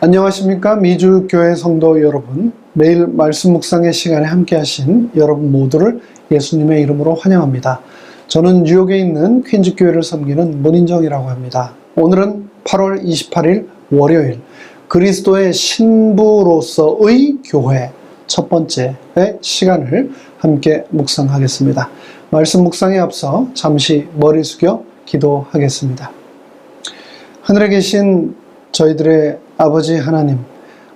안녕하십니까? 미주교회 성도 여러분, 매일 말씀 묵상의 시간에 함께 하신 여러분 모두를 예수님의 이름으로 환영합니다. 저는 뉴욕에 있는 퀸즈교회를 섬기는 문인정이라고 합니다. 오늘은 8월 28일 월요일, 그리스도의 신부로서의 교회 첫 번째 시간을 함께 묵상하겠습니다. 말씀 묵상에 앞서 잠시 머리 숙여 기도하겠습니다. 하늘에 계신 저희들의 아버지 하나님,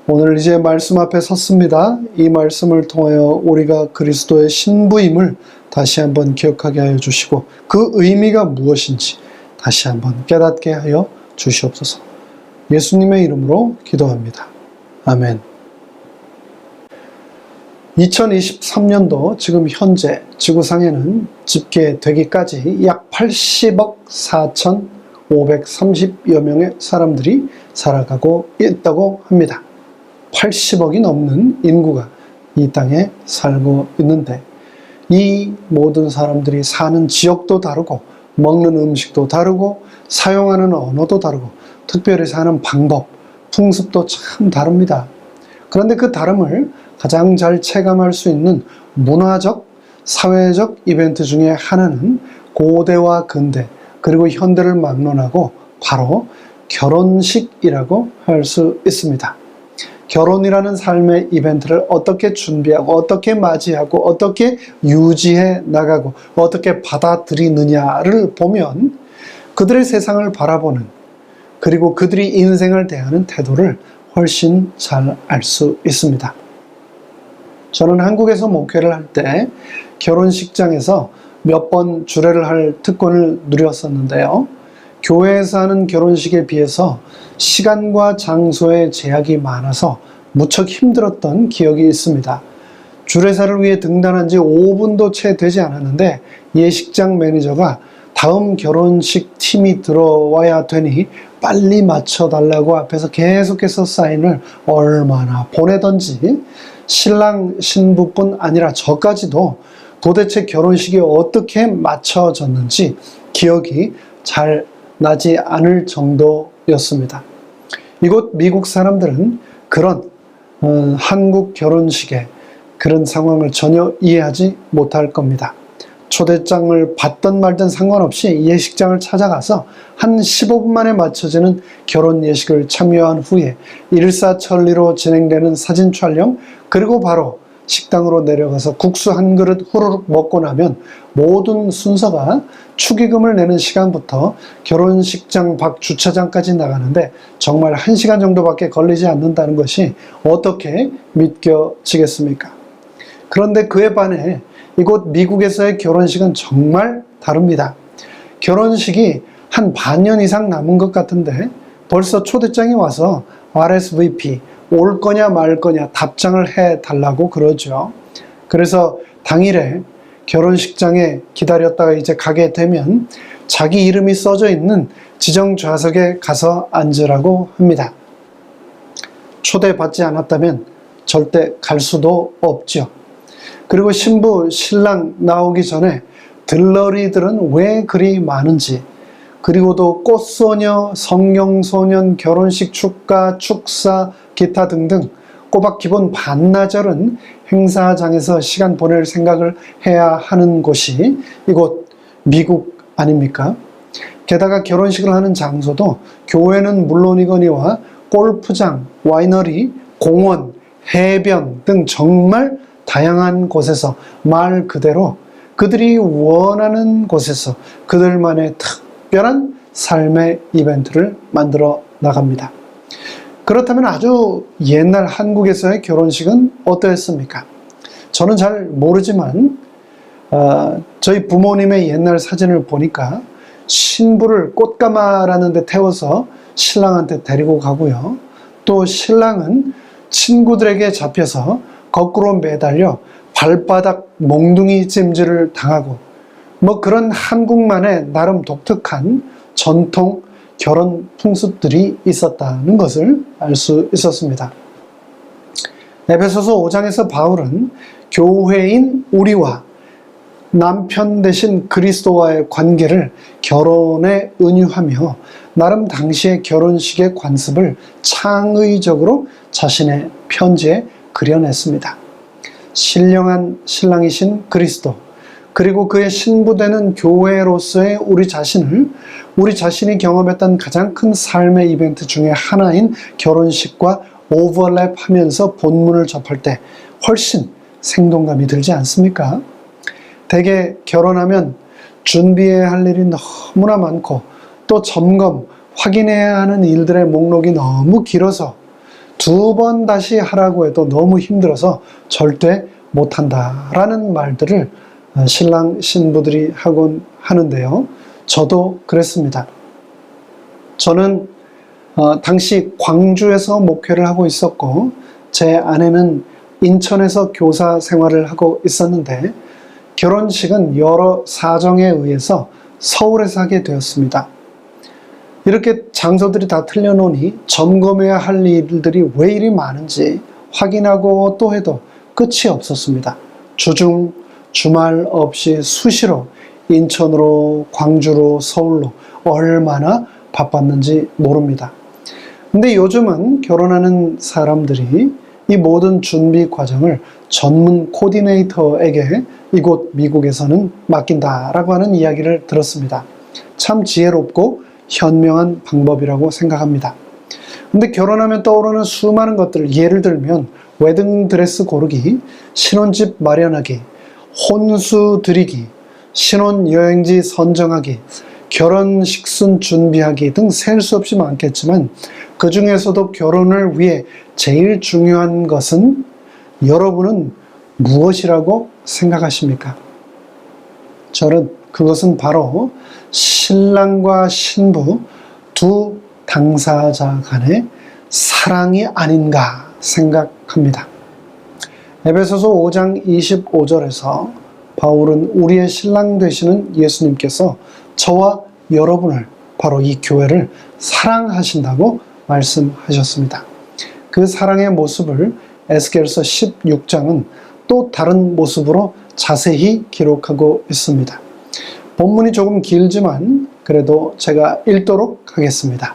오늘 이제 말씀 앞에 섰습니다. 이 말씀을 통하여 우리가 그리스도의 신부임을 다시 한번 기억하게 하여 주시고 그 의미가 무엇인지 다시 한번 깨닫게 하여 주시옵소서. 예수님의 이름으로 기도합니다. 아멘. 2023년도 지금 현재 지구상에는 집계되기까지 약 80억 4,530여 명의 사람들이 살아가고 있다고 합니다. 80억이 넘는 인구가 이 땅에 살고 있는데 이 모든 사람들이 사는 지역도 다르고 먹는 음식도 다르고 사용하는 언어도 다르고 특별히 사는 방법, 풍습도 참 다릅니다. 그런데 그 다름을 가장 잘 체감할 수 있는 문화적, 사회적 이벤트 중에 하나는 고대와 근대 그리고 현대를 막론하고 바로 결혼식이라고 할 수 있습니다. 결혼이라는 삶의 이벤트를 어떻게 준비하고 어떻게 맞이하고 어떻게 유지해 나가고 어떻게 받아들이느냐를 보면 그들의 세상을 바라보는 그리고 그들이 인생을 대하는 태도를 훨씬 잘 알 수 있습니다. 저는 한국에서 목회를 할 때 결혼식장에서 몇 번 주례를 할 특권을 누렸었는데요. 교회에서 하는 결혼식에 비해서 시간과 장소의 제약이 많아서 무척 힘들었던 기억이 있습니다. 주례사를 위해 등단한 지 5분도 채 되지 않았는데 예식장 매니저가 다음 결혼식 팀이 들어와야 되니 빨리 맞춰달라고 앞에서 계속해서 사인을 얼마나 보내던지 신랑 신부뿐 아니라 저까지도 도대체 결혼식이 어떻게 맞춰졌는지 기억이 잘 나지 않을 정도였습니다. 이곳 미국 사람들은 그런 한국 결혼식의 그런 상황을 전혀 이해하지 못할 겁니다. 초대장을 받든 말든 상관없이 예식장을 찾아가서 한 15분 만에 맞춰지는 결혼 예식을 참여한 후에 일사천리로 진행되는 사진 촬영, 그리고 바로 식당으로 내려가서 국수 한 그릇 후루룩 먹고 나면 모든 순서가 축의금을 내는 시간부터 결혼식장 밖 주차장까지 나가는데 정말 1시간 정도밖에 걸리지 않는다는 것이 어떻게 믿겨지겠습니까? 그런데 그에 반해 이곳 미국에서의 결혼식은 정말 다릅니다. 결혼식이 한 반년 이상 남은 것 같은데 벌써 초대장이 와서 RSVP, 올 거냐 말 거냐 답장을 해달라고 그러죠. 그래서 당일에 결혼식장에 기다렸다가 이제 가게 되면 자기 이름이 써져 있는 지정 좌석에 가서 앉으라고 합니다. 초대받지 않았다면 절대 갈 수도 없죠. 그리고 신부, 신랑 나오기 전에 들러리들은 왜 그리 많은지, 그리고도 꽃소녀, 성령소년, 결혼식 축가, 축사, 기타 등등 꼬박 기본 반나절은 행사장에서 시간 보낼 생각을 해야 하는 곳이 이곳 미국 아닙니까? 게다가 결혼식을 하는 장소도 교회는 물론이거니와 골프장, 와이너리, 공원, 해변 등 정말 다양한 곳에서 말 그대로 그들이 원하는 곳에서 그들만의 특별한 삶의 이벤트를 만들어 나갑니다. 그렇다면 아주 옛날 한국에서의 결혼식은 어떠했습니까? 저는 잘 모르지만 저희 부모님의 옛날 사진을 보니까 신부를 꽃가마라는 데 태워서 신랑한테 데리고 가고요. 또 신랑은 친구들에게 잡혀서 거꾸로 매달려 발바닥 몽둥이 찜질을 당하고 뭐 그런 한국만의 나름 독특한 전통 결혼 풍습들이 있었다는 것을 알 수 있었습니다. 에베소서 5장에서 바울은 교회인 우리와 남편 대신 그리스도와의 관계를 결혼에 은유하며 나름 당시의 결혼식의 관습을 창의적으로 자신의 편지에 그려냈습니다. 신령한 신랑이신 그리스도, 그리고 그의 신부되는 교회로서의 우리 자신을 우리 자신이 경험했던 가장 큰 삶의 이벤트 중에 하나인 결혼식과 오버랩하면서 본문을 접할 때 훨씬 생동감이 들지 않습니까? 대개 결혼하면 준비해야 할 일이 너무나 많고 또 점검, 확인해야 하는 일들의 목록이 너무 길어서 2번 다시 하라고 해도 너무 힘들어서 절대 못한다라는 말들을 신랑 신부들이 하곤 하는데요. 저도 그랬습니다. 저는 당시 광주에서 목회를 하고 있었고 제 아내는 인천에서 교사 생활을 하고 있었는데 결혼식은 여러 사정에 의해서 서울에서 하게 되었습니다. 이렇게 장소들이 다 틀려놓으니 점검해야 할 일들이 왜 이리 많은지 확인하고 또 해도 끝이 없었습니다. 주중, 주말 없이 수시로 인천으로, 광주로, 서울로 얼마나 바빴는지 모릅니다. 근데 요즘은 결혼하는 사람들이 이 모든 준비 과정을 전문 코디네이터에게 이곳 미국에서는 맡긴다라고 하는 이야기를 들었습니다. 참 지혜롭고 현명한 방법이라고 생각합니다. 근데 결혼하면 떠오르는 수많은 것들, 예를 들면 웨딩드레스 고르기, 신혼집 마련하기, 혼수 드리기, 신혼여행지 선정하기, 결혼 식순 준비하기 등 셀 수 없이 많겠지만 그 중에서도 결혼을 위해 제일 중요한 것은 여러분은 무엇이라고 생각하십니까? 저는 그것은 바로 신랑과 신부 두 당사자 간의 사랑이 아닌가 생각합니다. 에베소서 5장 25절에서 바울은 우리의 신랑 되시는 예수님께서 저와 여러분을, 바로 이 교회를 사랑하신다고 말씀하셨습니다. 그 사랑의 모습을 에스겔서 16장은 또 다른 모습으로 자세히 기록하고 있습니다. 본문이 조금 길지만 그래도 제가 읽도록 하겠습니다.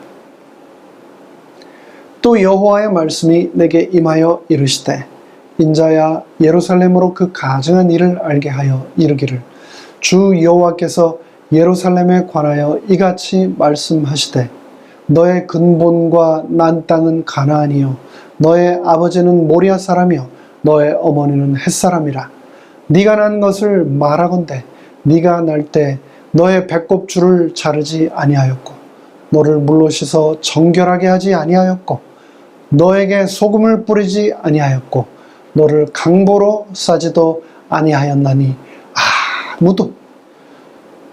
또 여호와의 말씀이 내게 임하여 이르시되 인자야 예루살렘으로 그 가증한 일을 알게 하여 이르기를 주 여호와께서 예루살렘에 관하여 이같이 말씀하시되 너의 근본과 난 땅은 가나안이요 너의 아버지는 모리아 사람이요 너의 어머니는 햇사람이라. 네가 난 것을 말하건대 네가 날 때 너의 배꼽줄을 자르지 아니하였고 너를 물로 씻어 정결하게 하지 아니하였고 너에게 소금을 뿌리지 아니하였고 너를 강보로 싸지도 아니하였나니 아무도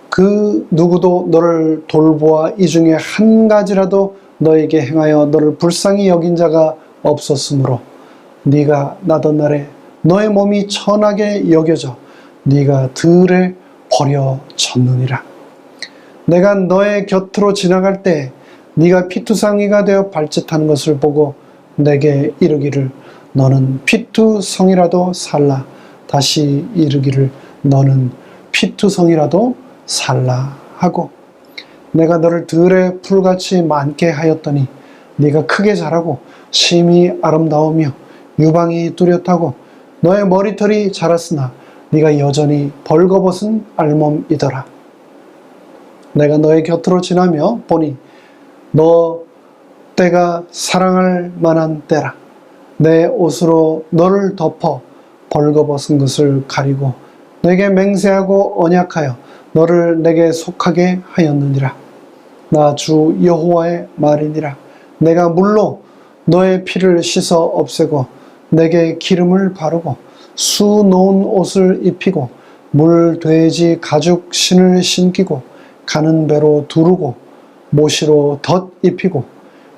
그 누구도 너를 돌보아 이 중에 한 가지라도 너에게 행하여 너를 불쌍히 여긴 자가 없었으므로 네가 나던 날에 너의 몸이 천하게 여겨져 네가 들에 버려졌느니라. 내가 너의 곁으로 지나갈 때 네가 피투성이가 되어 발짓하는 것을 보고 내게 이르기를 너는 피투성이라도 살라. 다시 이르기를 너는 피투성이라도 살라 하고 내가 너를 들에 풀같이 많게 하였더니 네가 크게 자라고 심히 아름다우며 유방이 뚜렷하고 너의 머리털이 자랐으나 네가 여전히 벌거벗은 알몸이더라. 내가 너의 곁으로 지나며 보니 너 때가 사랑할 만한 때라. 내 옷으로 너를 덮어 벌거벗은 것을 가리고 내게 맹세하고 언약하여 너를 내게 속하게 하였느니라. 나 주 여호와의 말이니라. 내가 물로 너의 피를 씻어 없애고 내게 기름을 바르고 수 놓은 옷을 입히고 물 돼지 가죽 신을 신기고 가는 배로 두르고 모시로 덧 입히고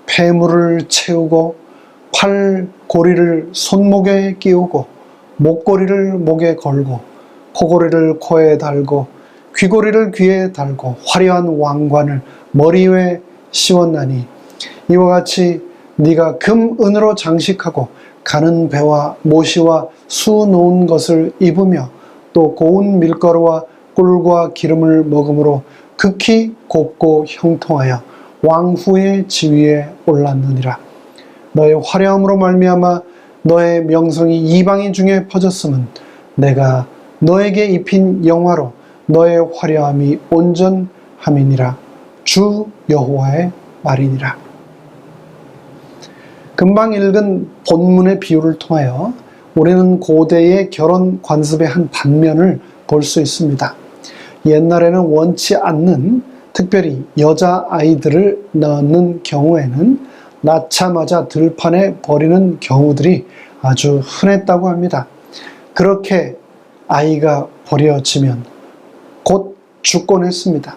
폐물을 채우고 팔 고리를 손목에 끼우고 목고리를 목에 걸고 코고리를 코에 달고 귀고리를 귀에 달고 화려한 왕관을 머리 위에 씌웠나니 이와 같이 네가 금 은으로 장식하고 가는 배와 모시와 수 놓은 것을 입으며 또 고운 밀가루와 꿀과 기름을 먹음으로 극히 곱고 형통하여 왕후의 지위에 올랐느니라. 너의 화려함으로 말미암아 너의 명성이 이방인 중에 퍼졌음은 내가 너에게 입힌 영화로 너의 화려함이 온전함이니라. 주 여호와의 말이니라. 금방 읽은 본문의 비유를 통하여 우리는 고대의 결혼 관습의 한 단면을 볼 수 있습니다. 옛날에는 원치 않는, 특별히 여자아이들을 낳는 경우에는 낳자마자 들판에 버리는 경우들이 아주 흔했다고 합니다. 그렇게 아이가 버려지면 곧 죽곤 했습니다.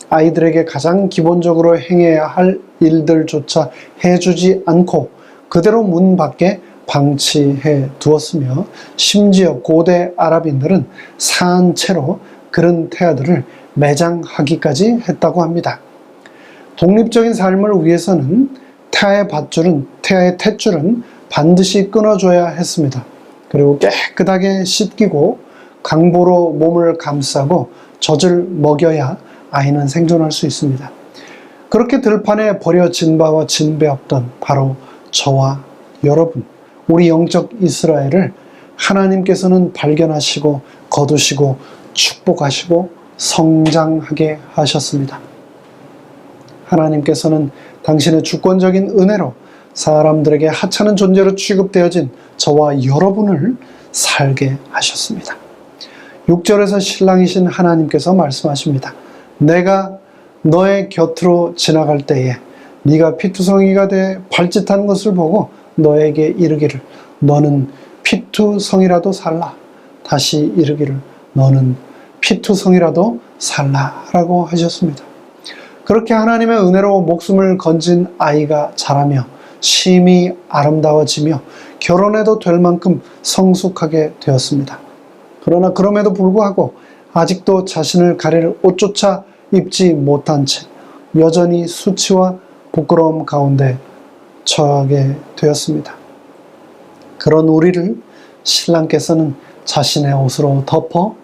아이들에게 가장 기본적으로 행해야 할 일들조차 해주지 않고 그대로 문 밖에 방치해 두었으며, 심지어 고대 아랍인들은 산채로 그런 태아들을 매장하기까지 했다고 합니다. 독립적인 삶을 위해서는 태아의 탯줄은 반드시 끊어줘야 했습니다. 그리고 깨끗하게 씻기고 강보로 몸을 감싸고 젖을 먹여야 아이는 생존할 수 있습니다. 그렇게 들판에 버려진 바와 진배 없던 바로 저와 여러분, 우리 영적 이스라엘을 하나님께서는 발견하시고 거두시고 축복하시고 성장하게 하셨습니다. 하나님께서는 당신의 주권적인 은혜로 사람들에게 하찮은 존재로 취급되어진 저와 여러분을 살게 하셨습니다. 6절에서 신랑이신 하나님께서 말씀하십니다. 내가 너의 곁으로 지나갈 때에 네가 피투성이가 돼 발짓하는 것을 보고 너에게 이르기를 너는 피투성이라도 살라. 다시 이르기를 너는 피투성이라도 살라 라고 하셨습니다. 그렇게 하나님의 은혜로 목숨을 건진 아이가 자라며 심히 아름다워지며 결혼해도 될 만큼 성숙하게 되었습니다. 그러나 그럼에도 불구하고 아직도 자신을 가릴 옷조차 입지 못한 채 여전히 수치와 부끄러움 가운데 처하게 되었습니다. 그런 우리를 신랑께서는 자신의 옷으로 덮어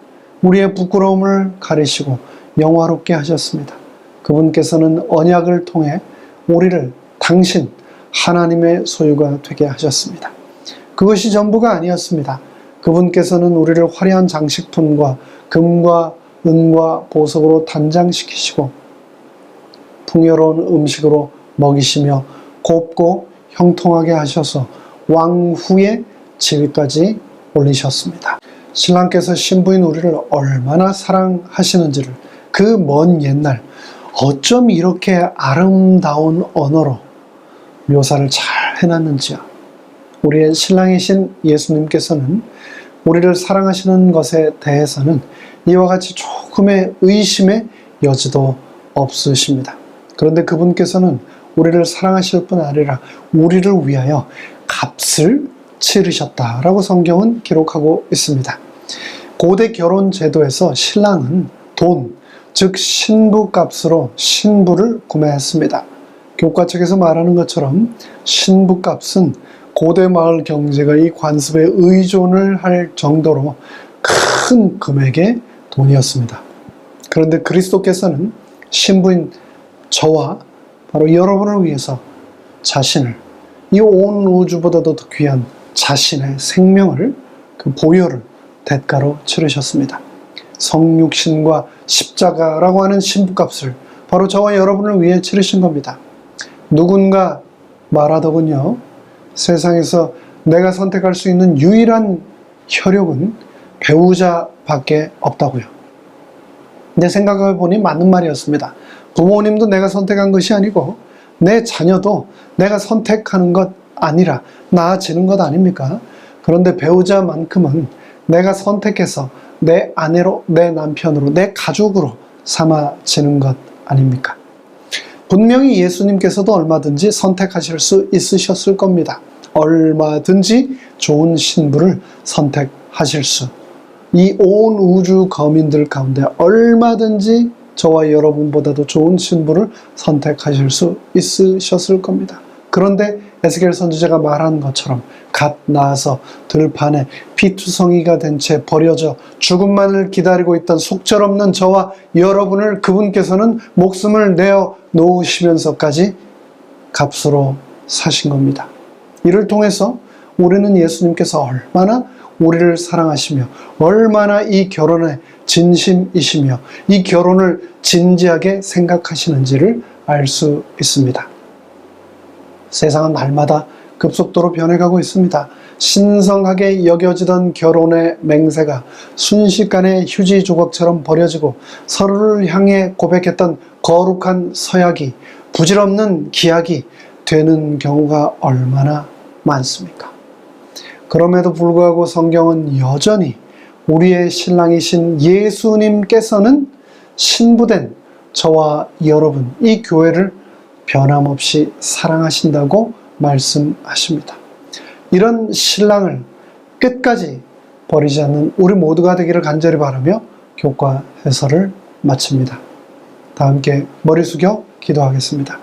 우리의 부끄러움을 가리시고 영화롭게 하셨습니다. 그분께서는 언약을 통해 우리를 당신 하나님의 소유가 되게 하셨습니다. 그것이 전부가 아니었습니다. 그분께서는 우리를 화려한 장식품과 금과 은과 보석으로 단장시키시고 풍요로운 음식으로 먹이시며 곱고 형통하게 하셔서 왕후의 지위까지 올리셨습니다. 신랑께서 신부인 우리를 얼마나 사랑하시는지를 그 먼 옛날 어쩜 이렇게 아름다운 언어로 묘사를 잘 해놨는지요. 우리의 신랑이신 예수님께서는 우리를 사랑하시는 것에 대해서는 이와 같이 조금의 의심의 여지도 없으십니다. 그런데 그분께서는 우리를 사랑하실 뿐 아니라 우리를 위하여 값을 치르셨다라고 성경은 기록하고 있습니다. 고대 결혼 제도에서 신랑은 돈, 즉 신부값으로 신부를 구매했습니다. 교과책에서 말하는 것처럼 신부값은 고대 마을 경제가 이 관습에 의존을 할 정도로 큰 금액의 돈이었습니다. 그런데 그리스도께서는 신부인 저와 바로 여러분을 위해서 자신을, 이 온 우주보다도 더 귀한 자신의 생명을, 그 보혈을 대가로 치르셨습니다. 성육신과 십자가라고 하는 신부값을 바로 저와 여러분을 위해 치르신 겁니다. 누군가 말하더군요. 세상에서 내가 선택할 수 있는 유일한 혈육은 배우자밖에 없다고요. 내 생각을 보니 맞는 말이었습니다. 부모님도 내가 선택한 것이 아니고 내 자녀도 내가 선택하는 것 아니라 나아지는 것 아닙니까? 그런데 배우자만큼은 내가 선택해서 내 아내로, 내 남편으로, 내 가족으로 삼아지는 것 아닙니까? 분명히 예수님께서도 얼마든지 선택하실 수 있으셨을 겁니다. 얼마든지 좋은 신부를 선택하실 수, 이 온 우주 거민들 가운데 얼마든지 저와 여러분보다도 좋은 신부를 선택하실 수 있으셨을 겁니다. 그런데 에스겔 선지자가 말한 것처럼 갓 나아서 들판에 피투성이가 된 채 버려져 죽음만을 기다리고 있던 속절없는 저와 여러분을 그분께서는 목숨을 내어 놓으시면서까지 값으로 사신 겁니다. 이를 통해서 우리는 예수님께서 얼마나 우리를 사랑하시며 얼마나 이 결혼에 진심이시며 이 결혼을 진지하게 생각하시는지를 알 수 있습니다. 세상은 날마다 급속도로 변해가고 있습니다. 신성하게 여겨지던 결혼의 맹세가 순식간에 휴지 조각처럼 버려지고 서로를 향해 고백했던 거룩한 서약이 부질없는 기약이 되는 경우가 얼마나 많습니까? 그럼에도 불구하고 성경은 여전히 우리의 신랑이신 예수님께서는 신부된 저와 여러분, 이 교회를 변함없이 사랑하신다고 말씀하십니다. 이런 신랑을 끝까지 버리지 않는 우리 모두가 되기를 간절히 바라며 교과 해설을 마칩니다. 다 함께 머리 숙여 기도하겠습니다.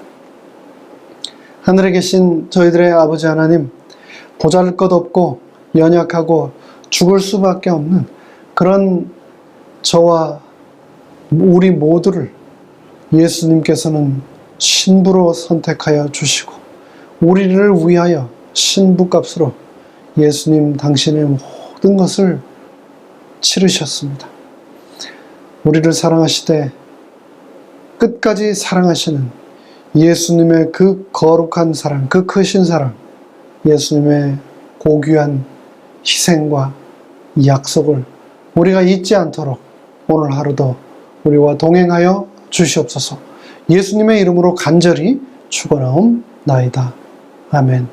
하늘에 계신 저희들의 아버지 하나님, 보잘것없고 연약하고 죽을 수밖에 없는 그런 저와 우리 모두를 예수님께서는 신부로 선택하여 주시고 우리를 위하여 신부값으로 예수님 당신의 모든 것을 치르셨습니다. 우리를 사랑하시되 끝까지 사랑하시는 예수님의 그 거룩한 사랑, 그 크신 사랑, 예수님의 고귀한 희생과 약속을 우리가 잊지 않도록 오늘 하루도 우리와 동행하여 주시옵소서. 예수님의 이름으로 간절히 축원하옵나이다. 아멘.